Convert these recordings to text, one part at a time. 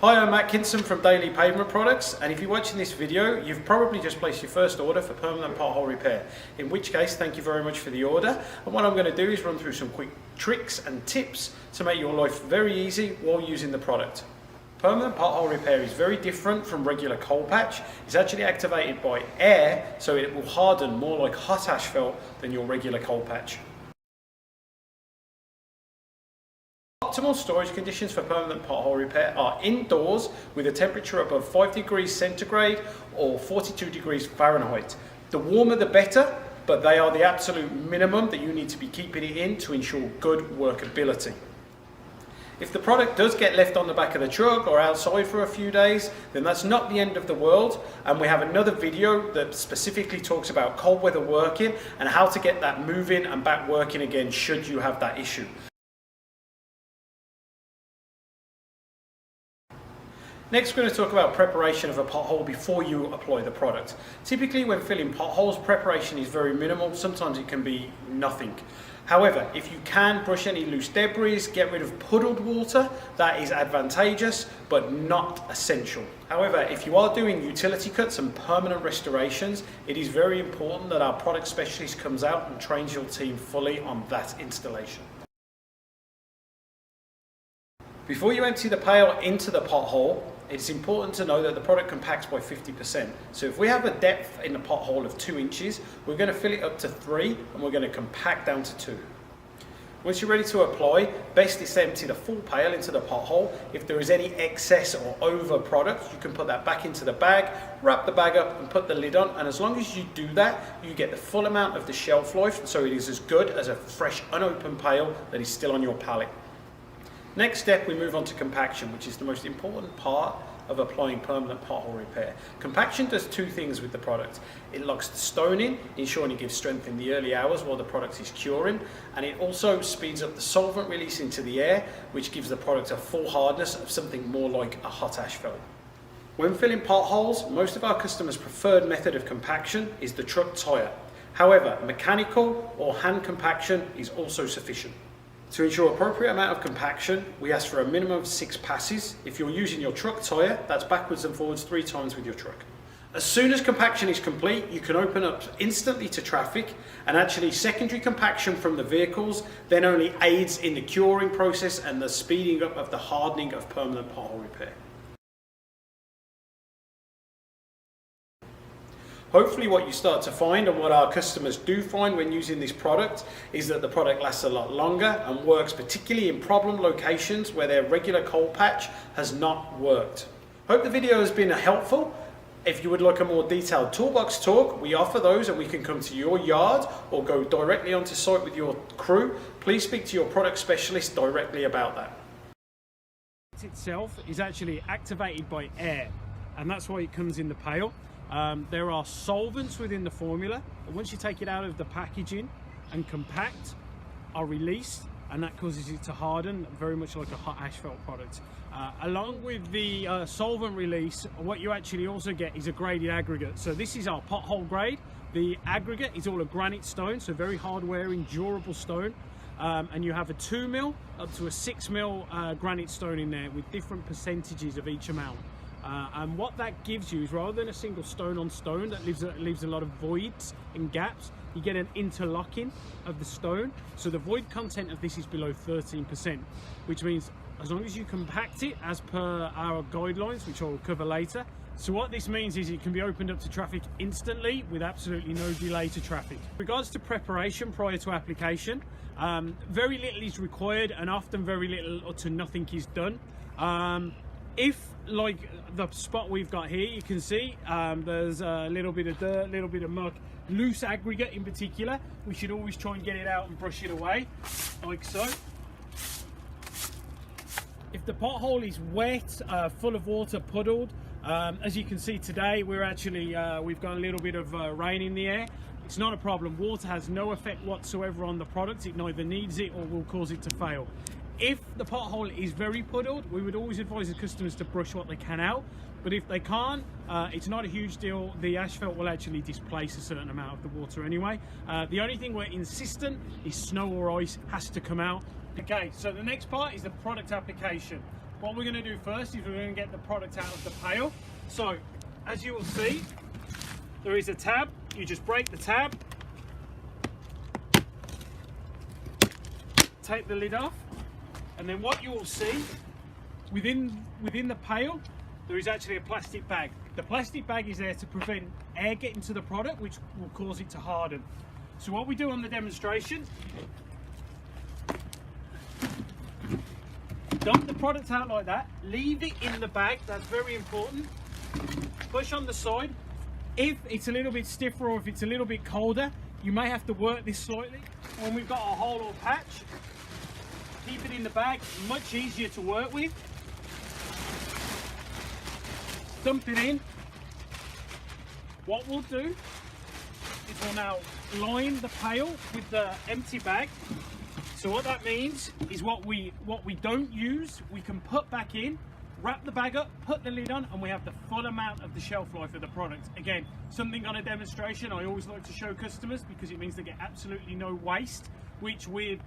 Hi, I'm Matt Kinson from Daily Pavement Products, and if you're watching this video, you've probably just placed your first order for permanent pothole repair, in which case thank you very much for the order. And what I'm going to do is run through some quick tricks and tips to make your life very easy while using the product. Permanent pothole repair is very different from regular coal patch. It's actually activated by air, so it will harden more like hot asphalt than your regular coal patch. Optimal storage conditions for permanent pothole repair are indoors with a temperature above 5 degrees centigrade or 42 degrees Fahrenheit. The warmer the better, but they are the absolute minimum that you need to be keeping it in to ensure good workability. If the product does get left on the back of the truck or outside for a few days, then that's not the end of the world, and we have another video that specifically talks about cold weather working and how to get that moving and back working again should you have that issue. Next, we're going to talk about preparation of a pothole before you apply the product. Typically, when filling potholes, preparation is very minimal. Sometimes it can be nothing. However, if you can brush any loose debris, get rid of puddled water, that is advantageous, but not essential. However, if you are doing utility cuts and permanent restorations, it is very important that our product specialist comes out and trains your team fully on that installation. Before you empty the pail into the pothole, it's important to know that the product compacts by 50%. So if we have a depth in the pothole of 2 inches, we're going to fill it up to 3 and we're going to compact down to 2. Once you're ready to apply, best is to empty the full pail into the pothole. If there is any excess or over product, you can put that back into the bag, wrap the bag up and put the lid on, and as long as you do that, you get the full amount of the shelf life, so it is as good as a fresh unopened pail that is still on your pallet. Next step, we move on to compaction, which is the most important part of applying permanent pothole repair. Compaction does 2 things with the product. It locks the stone in, ensuring it gives strength in the early hours while the product is curing, and it also speeds up the solvent release into the air, which gives the product a full hardness of something more like a hot asphalt. When filling potholes, most of our customers' preferred method of compaction is the truck tire. However, mechanical or hand compaction is also sufficient. To ensure appropriate amount of compaction, we ask for a minimum of 6 passes. If you're using your truck tyre, that's backwards and forwards 3 times with your truck. As soon as compaction is complete, you can open up instantly to traffic, and actually secondary compaction from the vehicles then only aids in the curing process and the speeding up of the hardening of permanent pothole repair. Hopefully what you start to find, and what our customers do find when using this product, is that the product lasts a lot longer and works particularly in problem locations where their regular coal patch has not worked. Hope the video has been helpful. If you would like a more detailed toolbox talk, we offer those, and we can come to your yard or go directly onto site with your crew. Please speak to your product specialist directly about that. It itself is actually activated by air, and that's why it comes in the pail. There are solvents within the formula, and once you take it out of the packaging and compact, are released, and that causes it to harden very much like a hot asphalt product. Along with the solvent release, what you actually also get is a graded aggregate. So this is our pothole grade. The aggregate is all a granite stone, so very hard wearing, durable stone. And you have a 2 mil up to a 6 mil granite stone in there with different percentages of each amount. And what that gives you is, rather than a single stone on stone that leaves a lot of voids and gaps, you get an interlocking of the stone. So the void content of this is below 13%, which means as long as you compact it as per our guidelines, which I'll cover later. So what this means is it can be opened up to traffic instantly with absolutely no delay to traffic. In regards to preparation prior to application, very little is required, and often very little or to nothing is done. If, like the spot we've got here, you can see there's a little bit of dirt, a little bit of muck, loose aggregate in particular, we should always try and get it out and brush it away, like so. If the pothole is wet, full of water, puddled, as you can see today, we're actually, we've got a little bit of rain in the air. It's not a problem. Water has no effect whatsoever on the product. It neither needs it or will cause it to fail. If the pothole is very puddled, we would always advise the customers to brush what they can out. But if they can't, it's not a huge deal. The asphalt will actually displace a certain amount of the water anyway. The only thing we're insistent is snow or ice has to come out. Okay, so the next part is the product application. what we're going to do first is we're going to get the product out of the pail. So as you will see, there is a tab. You just break the tab, take the lid off, and then what you will see within the pail, there is actually a plastic bag. The plastic bag is there to prevent air getting to the product, which will cause it to harden. So what we do on the demonstration, dump the product out like that, leave it in the bag, that's very important. Push on the side. If it's a little bit stiffer or if it's a little bit colder, you may have to work this slightly. When we've got a hole or patch, keep it in the bag, much easier to work with. Dump it in. What we'll do is we'll now line the pail with the empty bag. So what that means is what we don't use, we can put back in, wrap the bag up, put the lid on, and we have the full amount of the shelf life of the product. Again, something on a demonstration I always like to show customers because it means they get absolutely no waste, which with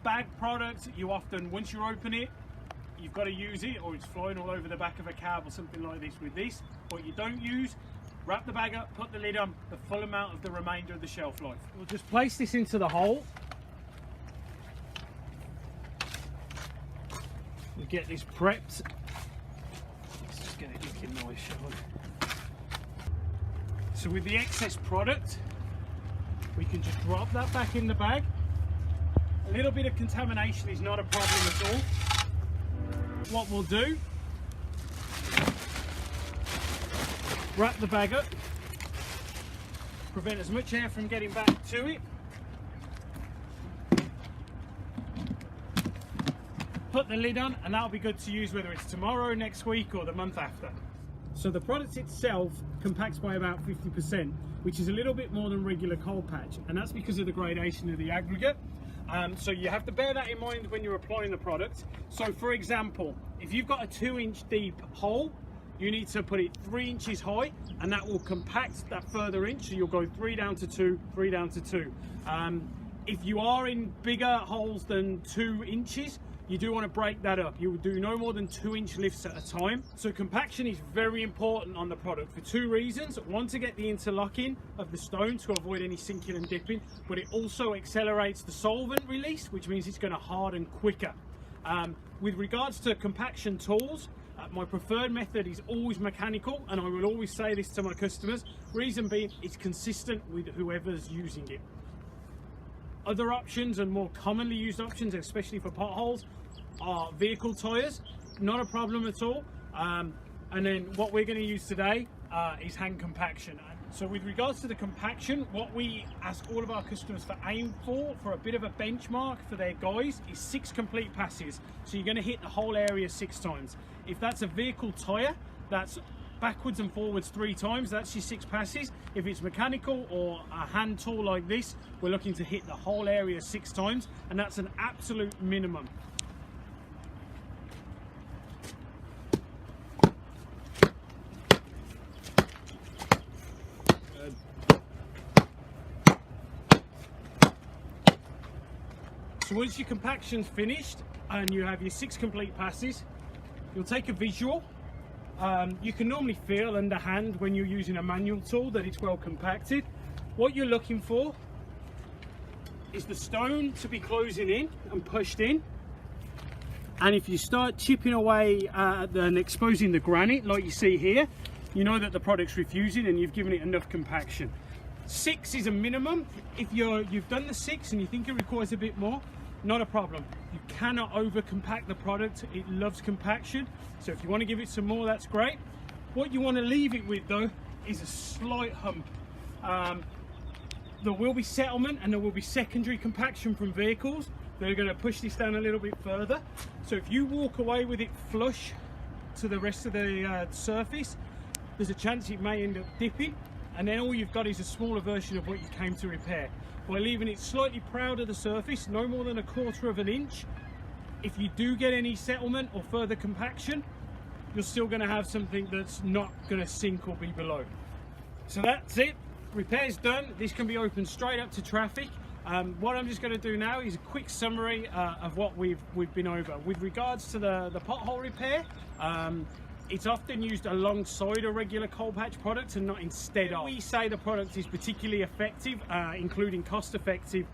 bag products, you often, once you open it, you've got to use it or it's flying all over the back of a cab or something like this. With this, what you don't use, wrap the bag up, put the lid on, the full amount of the remainder of the shelf life. We'll just place this into the hole. We get this prepped. Let's just get it looking nice, shall we? So with the excess product, we can just drop that back in the bag. A little bit of contamination is not a problem at all. What we'll do, wrap the bag up, prevent as much air from getting back to it. Put the lid on, and that'll be good to use whether it's tomorrow, next week, or the month after. So the product itself compacts by about 50%, which is a little bit more than regular cold patch, and that's because of the gradation of the aggregate. So you have to bear that in mind when you're applying the product. So for example, if you've got a 2-inch deep hole, you need to put it 3 inches high, and that will compact that further inch. So you'll go 3 down to 2, 3 down to 2. If you are in bigger holes than 2 inches, you do want to break that up. You will do no more than 2-inch lifts at a time. So compaction is very important on the product for 2 reasons. One, to get the interlocking of the stone to avoid any sinking and dipping, but it also accelerates the solvent release, which means it's going to harden quicker. With regards to compaction tools, my preferred method is always mechanical, and I will always say this to my customers. Reason being, it's consistent with whoever's using it. Other options and more commonly used options, especially for potholes, are vehicle tyres. Not a problem at all. And then what we're going to use today is hand compaction. So with regards to the compaction, what we ask all of our customers to aim for a bit of a benchmark for their guys, is 6 complete passes. So you're going to hit the whole area 6 times. If that's a vehicle tyre, that's backwards and forwards 3 times, that's your 6 passes. If it's mechanical or a hand tool like this, we're looking to hit the whole area 6 times, and that's an absolute minimum. So once your compaction's finished and you have your 6 complete passes, you'll take a visual. You can normally feel underhand when you're using a manual tool that it's well compacted. What you're looking for is the stone to be closing in and pushed in. And if you start chipping away and exposing the granite like you see here, you know that the product's refusing and you've given it enough compaction. 6 is a minimum. If you've done the 6 and you think it requires a bit more, not a problem. You cannot over compact the product. It loves compaction. So if you want to give it some more, that's great. What you want to leave it with though is a slight hump. There will be settlement and there will be secondary compaction from vehicles that are going to push this down a little bit further. So if you walk away with it flush to the rest of the surface, there's a chance it may end up dipping, and then all you've got is a smaller version of what you came to repair. By leaving it slightly proud of the surface, no more than 1/4 of an inch, if you do get any settlement or further compaction, you're still going to have something that's not going to sink or be below. So that's it. Repair's done. This can be opened straight up to traffic. What I'm just going to do now is a quick summary of what we've been over. With regards to the pothole repair, it's often used alongside a regular cold patch product and not instead of. We say the product is particularly effective, including cost effective,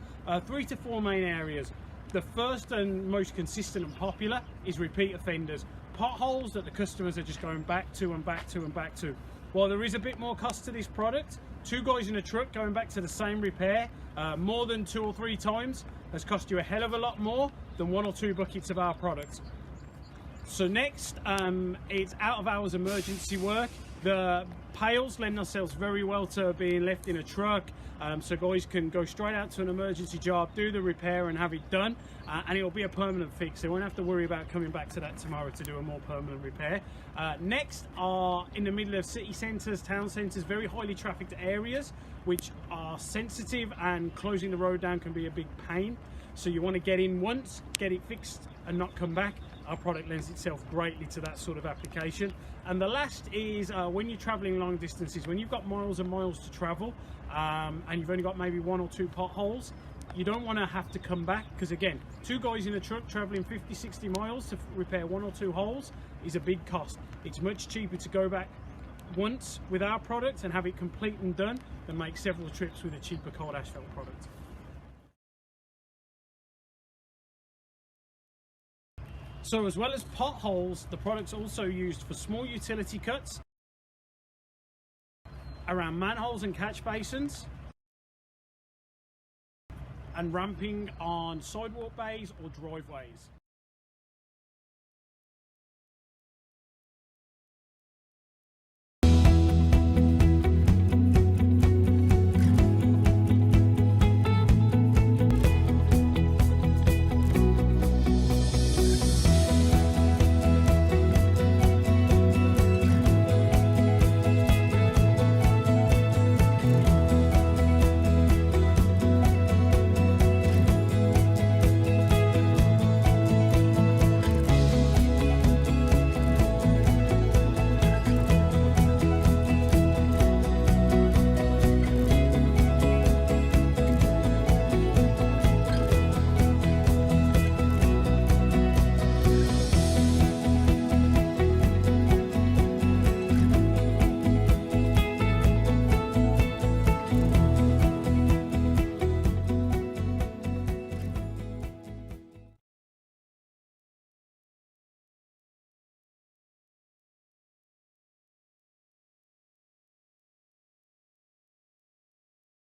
3 to 4 main areas. The first and most consistent and popular is repeat offenders. Potholes that the customers are just going back to and back to and back to. While there is a bit more cost to this product, 2 guys in a truck going back to the same repair more than 2 or 3 times has cost you a hell of a lot more than 1 or 2 buckets of our product. So next, it's out of hours emergency work. The pails lend themselves very well to being left in a truck, so guys can go straight out to an emergency job, do the repair and have it done, and it'll be a permanent fix. They won't have to worry about coming back to that tomorrow to do a more permanent repair. Next are in the middle of city centres, town centres, very highly trafficked areas which are sensitive, and closing the road down can be a big pain. So you want to get in once, get it fixed and not come back. Our product lends itself greatly to that sort of application. And the last is when you're traveling long distances, when you've got miles and miles to travel and you've only got maybe 1 or 2 potholes, you don't want to have to come back, because again, 2 guys in a truck traveling 50-60 miles to repair 1 or 2 holes is a big cost. It's much cheaper to go back once with our product and have it complete and done than make several trips with a cheaper cold asphalt product. So as well as potholes, the product's also used for small utility cuts around manholes and catch basins, and ramping on sidewalk bays or driveways.